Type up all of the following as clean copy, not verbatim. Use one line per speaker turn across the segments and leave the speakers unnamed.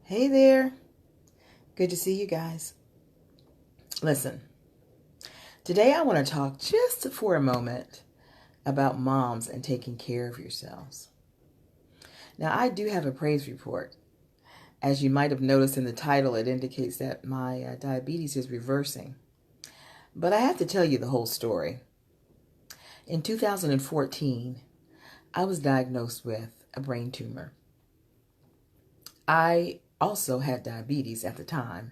Hey there. Good to see you guys. Listen, today I want to talk just for a moment about moms and taking care of yourselves. Now, I do have a praise report. As you might have noticed in the title, it indicates that my diabetes is reversing. But I have to tell you the whole story. In 2014, I was diagnosed with a brain tumor. I also had diabetes at the time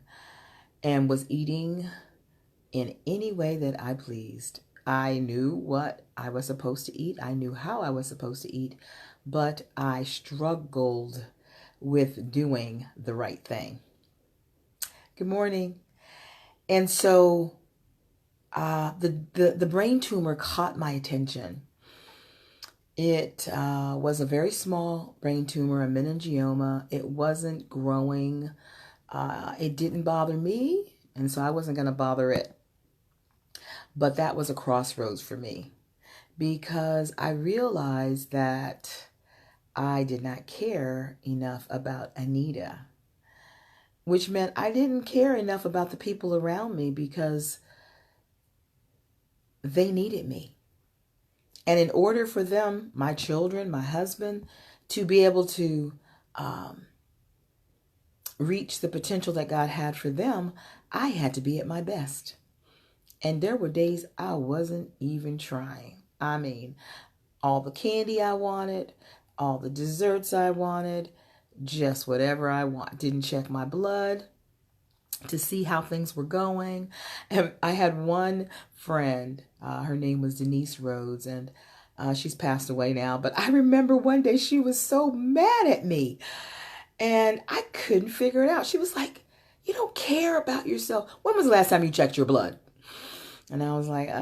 and was eating in any way that I pleased. I knew what I was supposed to eat. I knew how I was supposed to eat, but I struggled with doing the right thing. Good morning. And so the brain tumor caught my attention. It was a very small brain tumor, a meningioma. It wasn't growing. It didn't bother me, and so I wasn't going to bother it. But that was a crossroads for me because I realized that I did not care enough about Anita, which meant I didn't care enough about the people around me because they needed me. And in order for them, my children, my husband, to be able to reach the potential that God had for them, I had to be at my best. And there were days I wasn't even trying. I mean, all the candy I wanted, all the desserts I wanted, just whatever I want. Didn't check my blood to see how things were going. And I had one friend, her name was Denise Rhodes, and she's passed away now. But I remember one day she was so mad at me, and I couldn't figure it out. She was like, "You don't care about yourself. When was the last time you checked your blood?" And I was like, I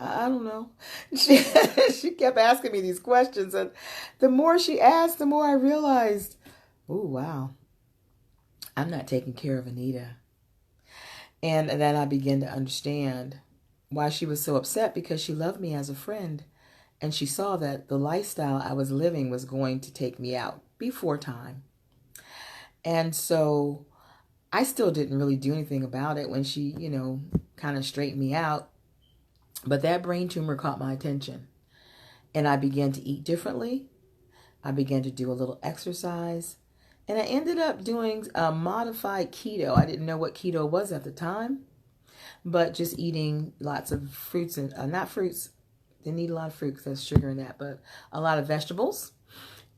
don't know. She kept asking me these questions. And the more she asked, the more I realized, oh, wow, I'm not taking care of Anita. And then I began to understand why she was so upset, because she loved me as a friend. And she saw that the lifestyle I was living was going to take me out before time. And so I still didn't really do anything about it when she, kind of straightened me out. But that brain tumor caught my attention. And I began to eat differently. I began to do a little exercise. And I ended up doing a modified keto. I didn't know what keto was at the time. But just eating lots of fruits and, not fruits. Didn't eat a lot of fruit because there's sugar in that. But a lot of vegetables.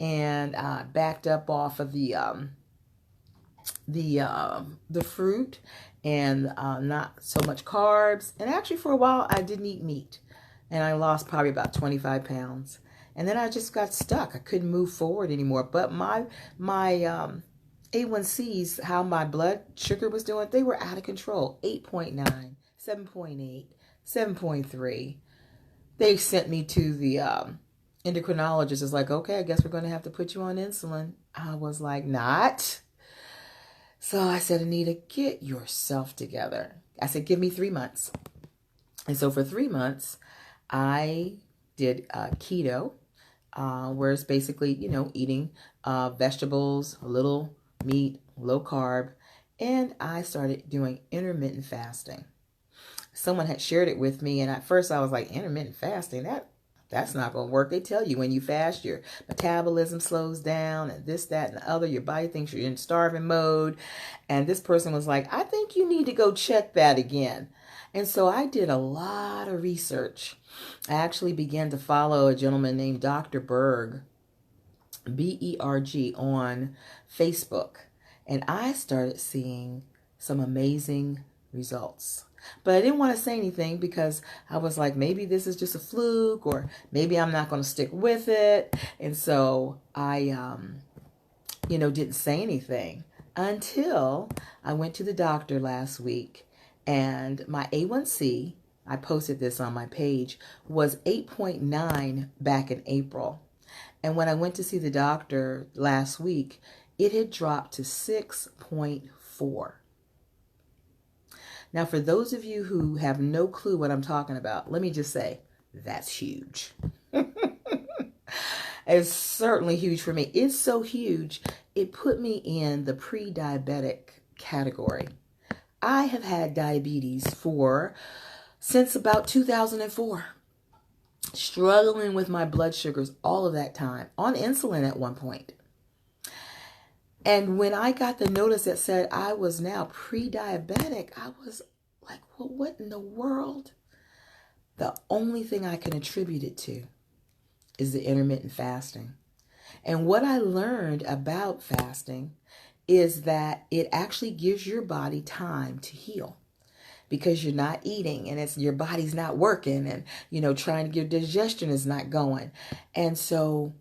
And backed up off of the fruit and not so much carbs. And actually for a while I didn't eat meat, and I lost probably about 25 pounds. And then I just got stuck. I couldn't move forward anymore. But my A1Cs, how my blood sugar was doing, they were out of control. 8.9, 7.8, 7.3. They sent me to the endocrinologist. It's like, okay, I guess we're going to have to put you on insulin. I was like, not. So I said, Anita, get yourself together. I said, give me 3 months. And so for 3 months, I did keto, where it's basically, eating vegetables, a little meat, low carb. And I started doing intermittent fasting. Someone had shared it with me. And at first I was like, intermittent fasting, that's not going to work. They tell you when you fast, your metabolism slows down and this, that, and the other. Your body thinks you're in starving mode. And this person was like, I think you need to go check that again. And so I did a lot of research. I actually began to follow a gentleman named Dr. Berg, Berg, on Facebook. And I started seeing some amazing results. But I didn't want to say anything because I was like, maybe this is just a fluke, or maybe I'm not going to stick with it. And so I, didn't say anything until I went to the doctor last week, and my A1C, I posted this on my page, was 8.9 back in April. And when I went to see the doctor last week, it had dropped to 6.4. Now, for those of you who have no clue what I'm talking about, let me just say, that's huge. It's certainly huge for me. It's so huge it put me in the pre-diabetic category. I have had diabetes since about 2004, struggling with my blood sugars all of that time, on insulin at one point. And when I got the notice that said I was now pre-diabetic, I was like, well, what in the world? The only thing I can attribute it to is the intermittent fasting. And what I learned about fasting is that it actually gives your body time to heal, because you're not eating and your body's not working, and trying to your digestion is not going. And so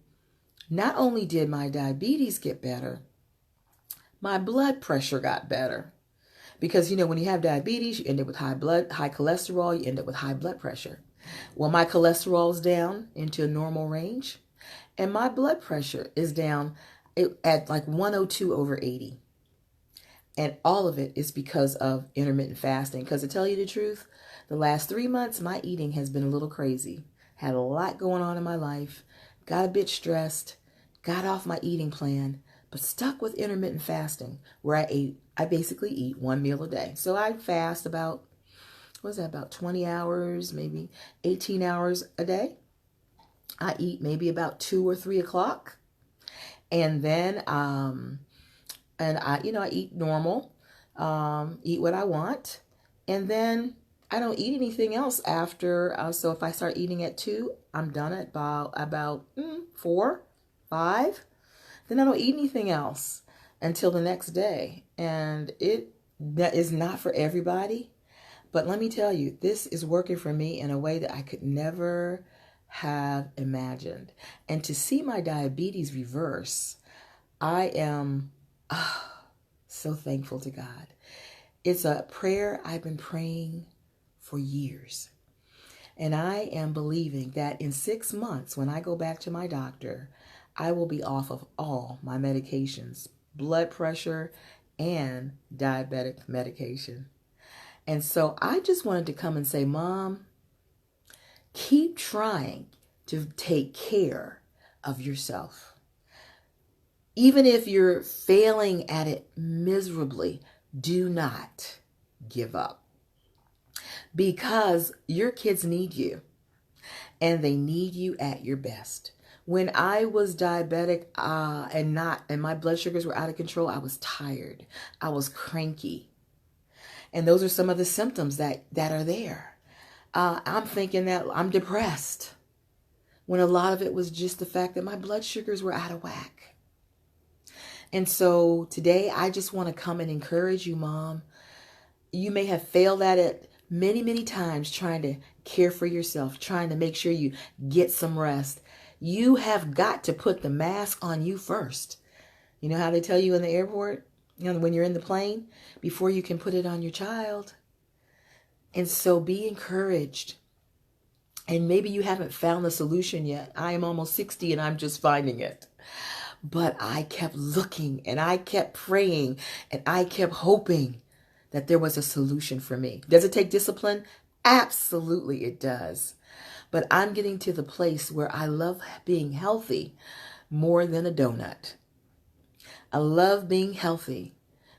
not only did my diabetes get better, my blood pressure got better. Because when you have diabetes, you end up with high cholesterol, you end up with high blood pressure. Well, my cholesterol's down into a normal range, and my blood pressure is down at like 102/80. And all of it is because of intermittent fasting. Because to tell you the truth, the last 3 months, my eating has been a little crazy. Had a lot going on in my life, got a bit stressed, got off my eating plan, but stuck with intermittent fasting, where I basically eat one meal a day. So I fast about 20 hours, maybe 18 hours a day. I eat maybe about 2 or 3 o'clock. And then, I eat normal, eat what I want. And then I don't eat anything else after. So if I start eating at 2, I'm done at about 4, 5. Then I don't eat anything else until the next day. And that is not for everybody. But let me tell you, this is working for me in a way that I could never have imagined. And to see my diabetes reverse, I am so thankful to God. It's a prayer I've been praying for years. And I am believing that in 6 months, when I go back to my doctor, I will be off of all my medications, blood pressure and diabetic medication. And so I just wanted to come and say, Mom, keep trying to take care of yourself. Even if you're failing at it miserably, do not give up. Because your kids need you, and they need you at your best. When I was diabetic and my blood sugars were out of control, I was tired. I was cranky. And those are some of the symptoms that are there. I'm thinking that I'm depressed, when a lot of it was just the fact that my blood sugars were out of whack. And so today I just want to come and encourage you, Mom. You may have failed at it many, many times, trying to care for yourself, trying to make sure you get some rest. You have got to put the mask on you first. You know how they tell you in the airport, when you're in the plane, before you can put it on your child. And so be encouraged. And maybe you haven't found the solution yet. I am almost 60 and I'm just finding it. But I kept looking and I kept praying and I kept hoping that there was a solution for me. Does it take discipline? Absolutely it does. But I'm getting to the place where I love being healthy more than a donut. I love being healthy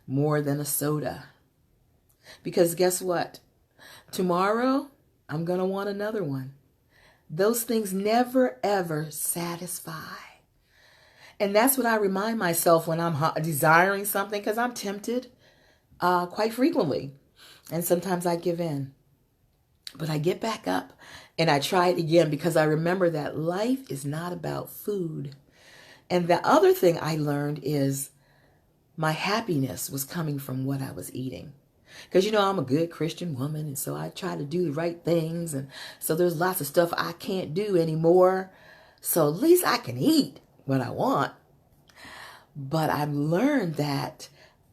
more than a soda. Because guess what? Tomorrow, I'm going to want another one. Those things never, ever satisfy. And that's what I remind myself when I'm desiring something, because I'm tempted quite frequently. And sometimes I give in. But I get back up and I try it again, because I remember that life is not about food. And the other thing I learned is my happiness was coming from what I was eating. Because, I'm a good Christian woman, and so I try to do the right things. And so there's lots of stuff I can't do anymore. So at least I can eat what I want. But I've learned that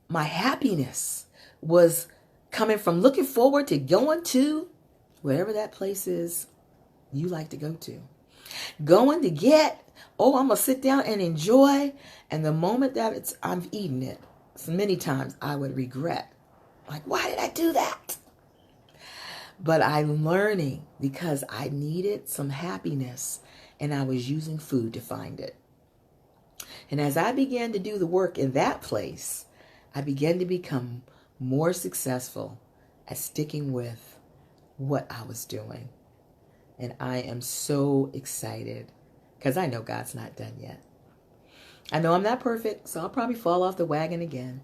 my happiness was coming from looking forward to going to wherever that place is you like to go to. Going to get, I'm going to sit down and enjoy. And the moment that I'm eating it, so many times I would regret. Like, why did I do that? But I'm learning, because I needed some happiness and I was using food to find it. And as I began to do the work in that place, I began to become more successful at sticking with what I was doing. And I am so excited because I know God's not done yet. I know I'm not perfect, so I'll probably fall off the wagon again.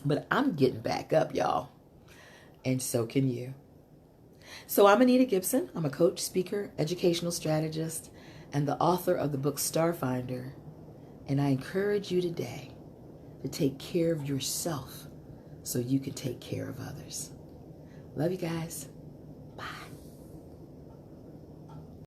But I'm getting back up, y'all. And so can you. So I'm Anita Gibson. I'm a coach, speaker, educational strategist, and the author of the book Starfinder. And I encourage you today to take care of yourself so you can take care of others. Love you guys.